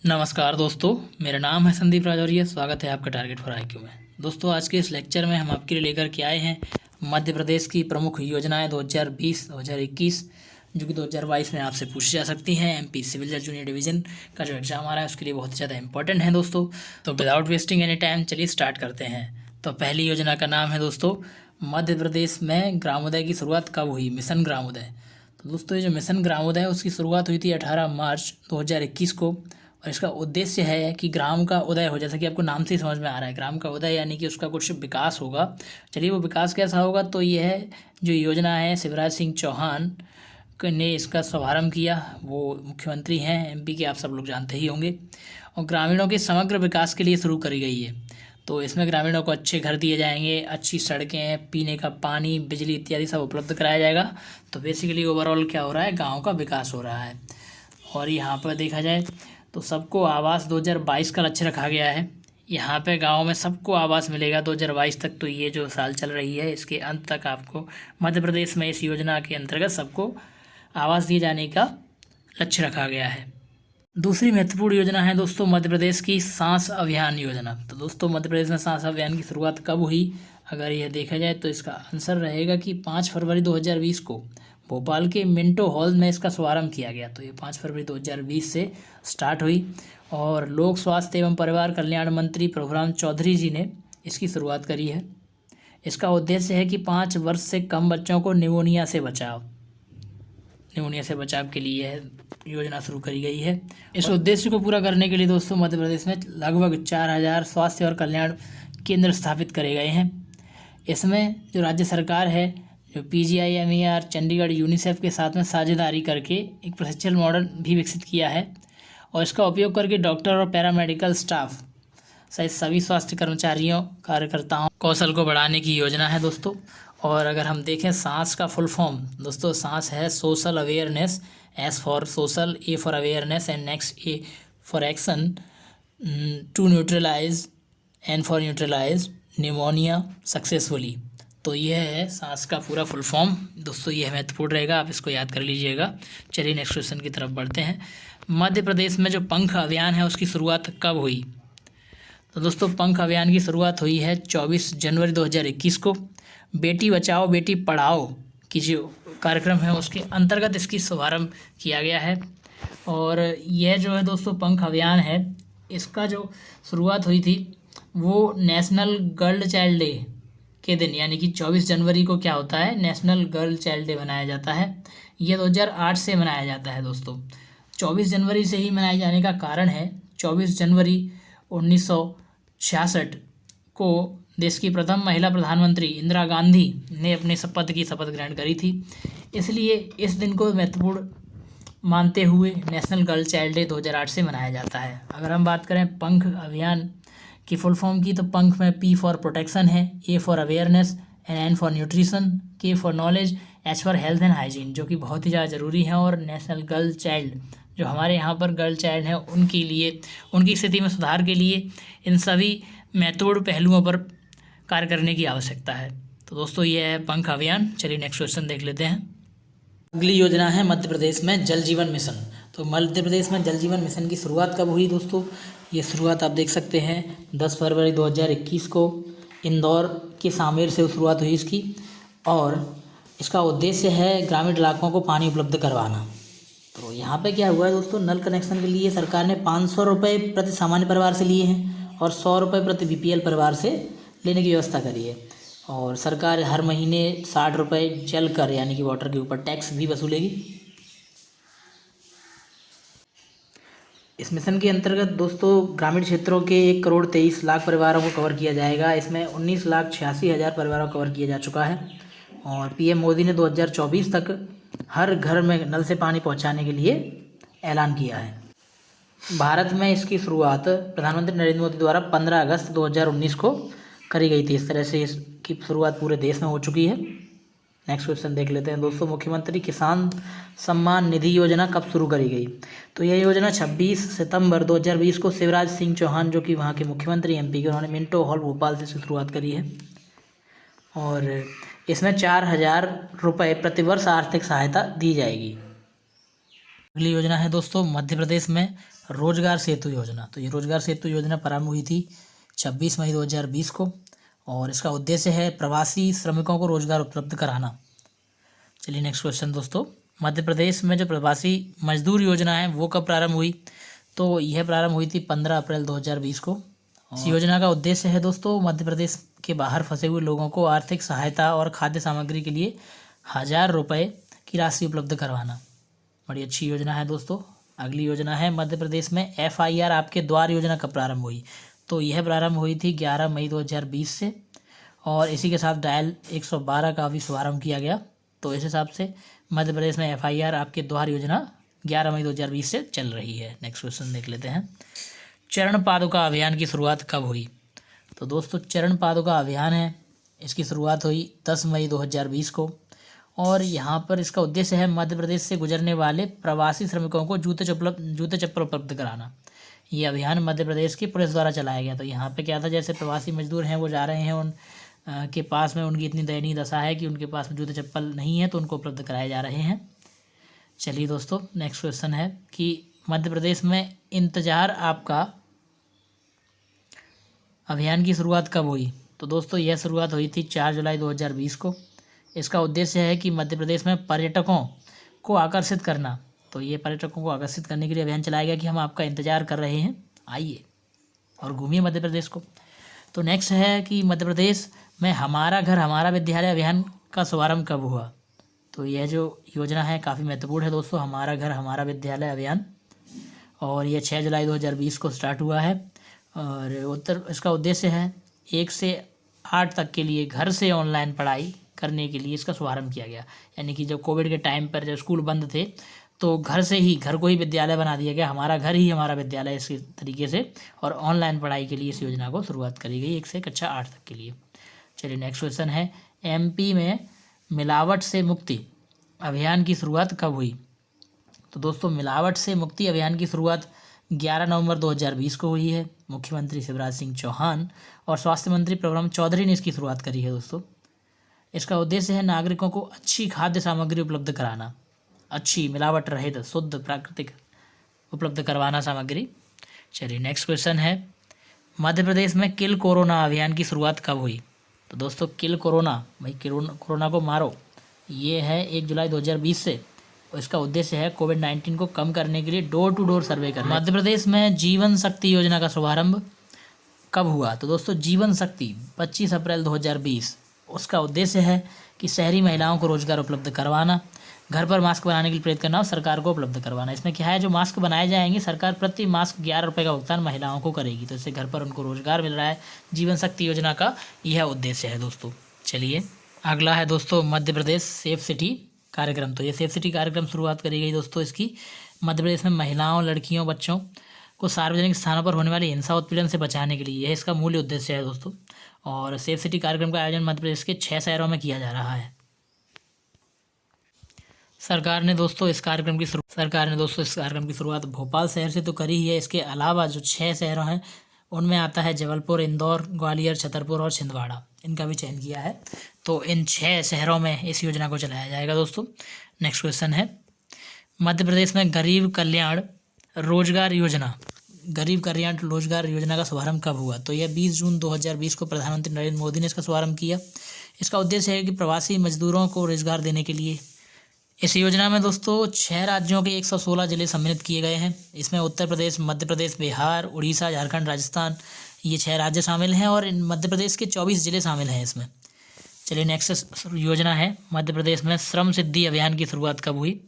नमस्कार दोस्तों, मेरा नाम है संदीप राजौरिया। स्वागत है आपका टारगेट फॉर आईक्यू में। दोस्तों, आज के इस लेक्चर में हम आपके लिए लेकर के आए हैं मध्य प्रदेश की प्रमुख योजनाएं 2020-2021 जो कि 2022 में आपसे पूछी जा सकती हैं। एमपी सिविल जज जूनियर डिवीज़न का जो एग्ज़ाम आ रहा है उसके लिए बहुत ज़्यादा इंपॉर्टेंट है दोस्तों। तो विदाउट वेस्टिंग एनी टाइम चलिए स्टार्ट करते हैं। तो पहली योजना का नाम है दोस्तों, मध्य प्रदेश में ग्रामोदय की शुरुआत कब हुई? मिशन ग्रामोदय। तो दोस्तों, ये जो मिशन ग्रामोदय है उसकी शुरुआत हुई थी 18 मार्च 2021 को। और इसका उद्देश्य है कि ग्राम का उदय हो, जैसा कि आपको नाम से ही समझ में आ रहा है, ग्राम का उदय यानी कि उसका कुछ विकास होगा। चलिए, वो विकास कैसा होगा? तो यह जो योजना है शिवराज सिंह चौहान ने इसका शुभारंभ किया। वो मुख्यमंत्री हैं एमपी के, आप सब लोग जानते ही होंगे। और ग्रामीणों के समग्र विकास के लिए शुरू करी गई है। तो इसमें ग्रामीणों को अच्छे घर दिए जाएंगे, अच्छी सड़कें, पीने का पानी, बिजली इत्यादि सब उपलब्ध कराया जाएगा। तो बेसिकली ओवरऑल क्या हो रहा है? गाँव का विकास हो रहा है। और यहाँ पर देखा जाए तो सबको आवास 2022 का लक्ष्य रखा गया है। यहाँ पे गांव में सबको आवास मिलेगा 2022 तक। तो ये जो साल चल रही है इसके अंत तक आपको मध्य प्रदेश में इस योजना के अंतर्गत सबको आवास दिए जाने का लक्ष्य रखा गया है। दूसरी महत्वपूर्ण योजना है दोस्तों मध्य प्रदेश की सांस अभियान योजना। तो दोस्तों, मध्य प्रदेश में सांस अभियान की शुरुआत कब हुई? अगर यह देखा जाए तो इसका आंसर रहेगा कि 5 फरवरी 2020 को भोपाल के मिंटो हॉल में इसका शुभारंभ किया गया। तो ये 5 फरवरी 2020 से स्टार्ट हुई। और लोक स्वास्थ्य एवं परिवार कल्याण मंत्री प्रभुराम चौधरी जी ने इसकी शुरुआत करी है। इसका उद्देश्य है कि 5 वर्ष से कम बच्चों को निमोनिया से बचाव के लिए यह योजना शुरू करी गई है। इस उद्देश्य को पूरा करने के लिए दोस्तों मध्य प्रदेश में लगभग 4000 स्वास्थ्य और कल्याण केंद्र स्थापित करे गए हैं। इसमें जो राज्य सरकार है, जो PGIMER चंडीगढ़ यूनिसेफ के साथ में साझेदारी करके एक प्रशिक्षण मॉडल भी विकसित किया है। और इसका उपयोग करके डॉक्टर और पैरामेडिकल स्टाफ सहित सभी स्वास्थ्य कर्मचारियों, कार्यकर्ताओं कौशल को बढ़ाने की योजना है दोस्तों। और अगर हम देखें सांस का फुल फॉर्म, दोस्तों सांस है social awareness, S for social, A for awareness and next A for action, to neutralise, N for neutralise pneumonia successfully. तो यह है सांस का पूरा फुल फॉर्म दोस्तों। यह महत्वपूर्ण रहेगा, आप इसको याद कर लीजिएगा। चलिए नेक्स्ट क्वेश्चन की तरफ बढ़ते हैं। मध्य प्रदेश में जो पंख अभियान है उसकी शुरुआत कब हुई? तो दोस्तों, पंख अभियान की शुरुआत हुई है 24 जनवरी 2021 को। बेटी बचाओ बेटी पढ़ाओ की जो कार्यक्रम है उसके अंतर्गत इसकी शुभारंभ किया गया है। और यह जो है दोस्तों पंख अभियान है, इसका जो शुरुआत हुई थी वो नेशनल गर्ल चाइल्ड डे के दिन, यानी कि 24 जनवरी को क्या होता है? नेशनल गर्ल चाइल्ड डे मनाया जाता है। यह 2008 से मनाया जाता है दोस्तों। 24 जनवरी से ही मनाए जाने का कारण है, 24 जनवरी 1966 को देश की प्रथम महिला प्रधानमंत्री इंदिरा गांधी ने अपने शपथ ग्रहण करी थी। इसलिए इस दिन को महत्वपूर्ण मानते हुए नेशनल गर्ल चाइल्ड डे 2008 से मनाया जाता है। अगर हम बात करें पंख अभियान की फुल फॉर्म की, तो पंख में P फॉर प्रोटेक्शन है, A for awareness, N for nutrition, K for knowledge, H for health and hygiene, जो कि बहुत ही ज़्यादा ज़रूरी है। और नेशनल गर्ल चाइल्ड, जो हमारे यहाँ पर गर्ल चाइल्ड हैं उनके लिए, उनकी स्थिति में सुधार के लिए इन सभी महत्वपूर्ण पहलुओं पर कार्य करने की आवश्यकता है। तो दोस्तों, ये है पंख अभियान। चलिए नेक्स्ट क्वेश्चन देख लेते हैं। अगली योजना है मध्य प्रदेश में जल जीवन मिशन। तो मध्य प्रदेश में जल जीवन मिशन की शुरुआत कब हुई दोस्तों? ये शुरुआत आप देख सकते हैं 10 फरवरी 2021 को इंदौर के सामेर से शुरुआत हुई इसकी। और इसका उद्देश्य है ग्रामीण इलाकों को पानी उपलब्ध करवाना। तो यहाँ पे क्या हुआ है दोस्तों, नल कनेक्शन के लिए सरकार ने 500 रुपये प्रति सामान्य परिवार से लिए हैं और 100 रुपये प्रति BPL परिवार से लेने की व्यवस्था करी है। और सरकार हर महीने 60 रुपये जल कर यानी कि वाटर के ऊपर टैक्स भी वसूलेगी। इस मिशन के अंतर्गत दोस्तों ग्रामीण क्षेत्रों के 1,23,00,000 परिवारों को कवर किया जाएगा। इसमें 19,86,000 परिवारों को कवर किया जा चुका है। और PM मोदी ने 2024 तक हर घर में नल से पानी पहुंचाने के लिए ऐलान किया है। भारत में इसकी शुरुआत प्रधानमंत्री नरेंद्र मोदी द्वारा 15 अगस्त 2019 को करी गई थी। इस तरह से इसकी शुरुआत पूरे देश में हो चुकी है। नेक्स्ट क्वेश्चन देख लेते हैं दोस्तों। मुख्यमंत्री किसान सम्मान निधि योजना कब शुरू करी गई? तो यह योजना 26 सितंबर 2020 को शिवराज सिंह चौहान, जो कि वहाँ के मुख्यमंत्री MP के, उन्होंने मिंटो हॉल भोपाल से शुरुआत करी है। और इसमें 4000 रुपये प्रतिवर्ष आर्थिक सहायता दी जाएगी। अगली योजना है दोस्तों मध्य प्रदेश में रोजगार सेतु योजना। तो ये रोजगार सेतु योजना प्रारंभ हुई थी 26 मई 2020 को और इसका उद्देश्य है प्रवासी श्रमिकों को रोजगार उपलब्ध कराना। चलिए नेक्स्ट क्वेश्चन दोस्तों, मध्य प्रदेश में जो प्रवासी मजदूर योजना है वो कब प्रारंभ हुई? तो यह प्रारंभ हुई थी 15 अप्रैल 2020 को। इस योजना का उद्देश्य है दोस्तों मध्य प्रदेश के बाहर फंसे हुए लोगों को आर्थिक सहायता और खाद्य सामग्री के लिए 1000 रुपये की राशि उपलब्ध करवाना। बड़ी अच्छी योजना है दोस्तों। अगली योजना है मध्य प्रदेश में FIR आपके द्वार योजना कब प्रारंभ हुई? तो यह प्रारंभ हुई थी 11 मई 2020 से और इसी के साथ डायल 112 का भी शुभारम्भ किया गया। तो इस हिसाब से मध्य प्रदेश में FIR आपके द्वार योजना 11 मई 2020 से चल रही है। नेक्स्ट क्वेश्चन देख लेते हैं, चरण पादुका अभियान की शुरुआत कब हुई? तो दोस्तों चरण पादुका अभियान है, इसकी शुरुआत हुई 10 मई 2020 को और यहाँ पर इसका उद्देश्य है मध्य प्रदेश से गुजरने वाले प्रवासी श्रमिकों को जूते चप्पल उपलब्ध कराना। ये अभियान मध्य प्रदेश की पुलिस द्वारा चलाया गया। तो यहाँ पे क्या था, जैसे प्रवासी मजदूर हैं वो जा रहे हैं, उन के पास में उनकी इतनी दयनीय दशा है कि उनके पास में जूते चप्पल नहीं है, तो उनको उपलब्ध कराए जा रहे हैं। चलिए दोस्तों नेक्स्ट क्वेश्चन है कि मध्य प्रदेश में इंतजार आपका अभियान की शुरुआत कब हुई? तो दोस्तों यह शुरुआत हुई थी 4 जुलाई 2020 को। इसका उद्देश्य है कि मध्य प्रदेश में पर्यटकों को आकर्षित करना। तो ये पर्यटकों को आकर्षित करने के लिए अभियान चलाया गया कि हम आपका इंतजार कर रहे हैं, आइए और घूमिए मध्य प्रदेश को। तो नेक्स्ट है कि मध्य प्रदेश में हमारा घर हमारा विद्यालय अभियान का शुभारंभ कब हुआ? तो यह जो योजना है काफ़ी महत्वपूर्ण है दोस्तों, हमारा घर हमारा विद्यालय अभियान, और यह 6 जुलाई 2020 को स्टार्ट हुआ है। और इसका उद्देश्य है 1 से 8 तक के लिए घर से ऑनलाइन पढ़ाई करने के लिए इसका शुभारंभ किया गया। यानी कि जब कोविड के टाइम पर जब स्कूल बंद थे तो घर को ही विद्यालय बना दिया गया, हमारा घर ही हमारा विद्यालय इस तरीके से, और ऑनलाइन पढ़ाई के लिए इस योजना को शुरुआत करी गई 1 से कक्षा 8 तक के लिए। चलिए नेक्स्ट क्वेश्चन है, MP में मिलावट से मुक्ति अभियान की शुरुआत कब हुई? तो दोस्तों मिलावट से मुक्ति अभियान की शुरुआत 11 नवंबर 2020 को हुई है। मुख्यमंत्री शिवराज सिंह चौहान और स्वास्थ्य मंत्री प्रभुराम चौधरी ने इसकी शुरुआत करी है दोस्तों। इसका उद्देश्य है नागरिकों को अच्छी खाद्य सामग्री उपलब्ध कराना, अच्छी मिलावट रहित शुद्ध प्राकृतिक उपलब्ध करवाना सामग्री। चलिए नेक्स्ट क्वेश्चन है, मध्य प्रदेश में किल कोरोना अभियान की शुरुआत कब हुई? तो दोस्तों किल कोरोना, भाई कोरोना को मारो, ये है 1 जुलाई 2020 से। और इसका उद्देश्य है कोविड-19 को कम करने के लिए डोर टू डोर सर्वे करना। मध्य प्रदेश में जीवन शक्ति योजना का शुभारंभ कब हुआ? तो दोस्तों जीवन शक्ति 25 अप्रैल 2020। उसका उद्देश्य है कि शहरी महिलाओं को रोजगार उपलब्ध करवाना, घर पर मास्क बनाने के लिए प्रेरित करना और सरकार को उपलब्ध करवाना। इसमें क्या है, जो मास्क बनाए जाएंगे सरकार प्रति मास्क 11 रुपये का भुगतान महिलाओं को करेगी, तो इससे घर पर उनको रोजगार मिल रहा है। जीवन शक्ति योजना का यह उद्देश्य है दोस्तों। चलिए अगला है दोस्तों मध्य प्रदेश सेफ सिटी कार्यक्रम। तो ये सेफ सिटी कार्यक्रम शुरुआत करी गई दोस्तों इसकी मध्य प्रदेश में महिलाओं, लड़कियों, बच्चों को सार्वजनिक स्थानों पर होने वाली हिंसा उत्पीड़न से बचाने के लिए, यह इसका मूल उद्देश्य है दोस्तों। और सेफ सिटी कार्यक्रम का आयोजन मध्य प्रदेश के 6 शहरों में किया जा रहा है। सरकार ने दोस्तों इस कार्यक्रम की शुरुआत भोपाल शहर से तो करी ही है। इसके अलावा जो 6 शहरों हैं उनमें आता है जबलपुर, इंदौर, ग्वालियर, छतरपुर और छिंदवाड़ा, इनका भी चयन किया है। तो इन 6 शहरों में इस योजना को चलाया जाएगा दोस्तों। नेक्स्ट क्वेश्चन है, मध्य प्रदेश में गरीब कल्याण रोजगार योजना का शुभारंभ कब हुआ? तो यह 20 जून 2020 को प्रधानमंत्री नरेंद्र मोदी ने इसका शुभारंभ किया। इसका उद्देश्य है कि प्रवासी मजदूरों को रोजगार देने के लिए इस योजना में दोस्तों 6 राज्यों के 116 जिले सम्मिलित किए गए हैं। इसमें उत्तर प्रदेश, मध्य प्रदेश, बिहार, उड़ीसा, झारखंड, राजस्थान, ये 6 राज्य शामिल हैं और मध्य प्रदेश के 24 जिले शामिल हैं इसमें। चलिए नेक्स्ट योजना है, मध्य प्रदेश में श्रम सिद्धि अभियान की शुरुआत कब हुई?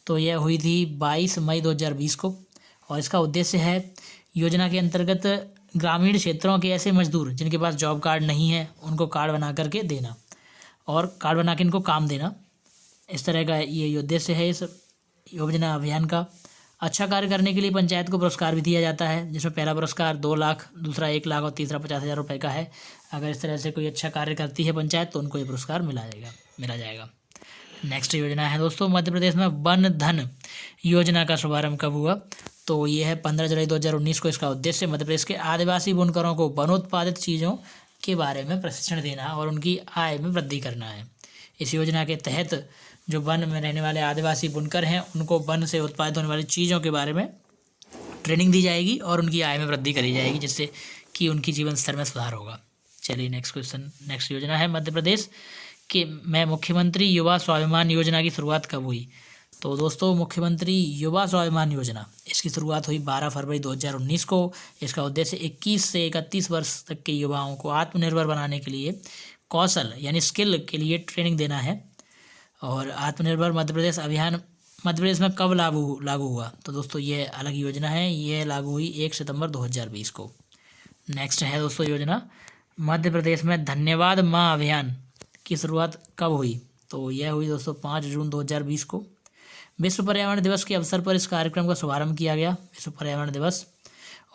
तो यह हुई थी 22 मई 2020 को और इसका उद्देश्य है योजना के अंतर्गत ग्रामीण क्षेत्रों के ऐसे मजदूर जिनके पास जॉब कार्ड नहीं है उनको कार्ड बना करके देना और कार्ड बना के इनको काम देना। इस तरह का ये उद्देश्य है इस योजना अभियान का। अच्छा कार्य करने के लिए पंचायत को पुरस्कार भी दिया जाता है, जिसमें पहला पुरस्कार 2 लाख, दूसरा 1 लाख और तीसरा 50,000 रुपये का है। अगर इस तरह से कोई अच्छा कार्य करती है पंचायत तो उनको ये पुरस्कार मिला जाएगा। नेक्स्ट योजना है दोस्तों, मध्य प्रदेश में वन धन योजना का शुभारंभ कब हुआ? तो ये है 15 जुलाई 2019 को। इसका उद्देश्य मध्य प्रदेश के आदिवासी बुनकरों को वनोत्पादित चीज़ों के बारे में प्रशिक्षण देना और उनकी आय में वृद्धि करना है। इस योजना के तहत जो वन में रहने वाले आदिवासी बुनकर हैं उनको वन से उत्पादित होने वाली चीज़ों के बारे में ट्रेनिंग दी जाएगी और उनकी आय में वृद्धि करी जाएगी, जिससे कि उनकी जीवन स्तर में सुधार होगा। चलिए नेक्स्ट क्वेश्चन। नेक्स्ट योजना है मध्य प्रदेश के में मुख्यमंत्री युवा स्वाभिमान योजना की शुरुआत कब हुई? तो दोस्तों मुख्यमंत्री युवा स्वाभिमान योजना, इसकी शुरुआत हुई 12 फरवरी 2019 को। इसका उद्देश्य 21 से 31 वर्ष तक के युवाओं को आत्मनिर्भर बनाने के लिए कौशल यानी स्किल के लिए ट्रेनिंग देना है। और आत्मनिर्भर मध्य प्रदेश अभियान मध्य प्रदेश में कब लागू हुआ? तो दोस्तों ये अलग योजना है, ये लागू हुई 1 सितंबर 2020 को। नेक्स्ट है दोस्तों योजना, मध्य प्रदेश में धन्यवाद माँ अभियान की शुरुआत कब हुई? तो यह हुई दोस्तों 5 जून 2020 को। विश्व पर्यावरण दिवस के अवसर पर इस कार्यक्रम का शुभारंभ किया गया, विश्व पर्यावरण दिवस,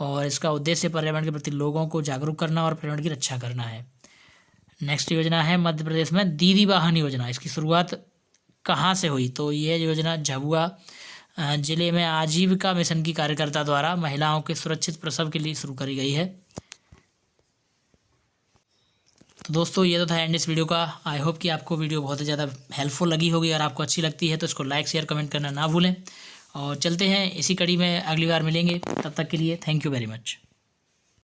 और इसका उद्देश्य पर्यावरण के प्रति लोगों को जागरूक करना और पर्यावरण की रक्षा करना है। नेक्स्ट योजना है मध्य प्रदेश में दीदी वाहन योजना, इसकी शुरुआत कहाँ से हुई? तो यह योजना झाबुआ जिले में आजीविका मिशन की कार्यकर्ता द्वारा महिलाओं के सुरक्षित प्रसव के लिए शुरू करी गई है। तो दोस्तों ये तो था एंड इस वीडियो का। आई होप कि आपको वीडियो बहुत ही ज़्यादा हेल्पफुल लगी होगी। और आपको अच्छी लगती है तो इसको लाइक शेयर कमेंट करना ना भूलें। और चलते हैं इसी कड़ी में अगली बार मिलेंगे, तब तक के लिए थैंक यू वेरी मच।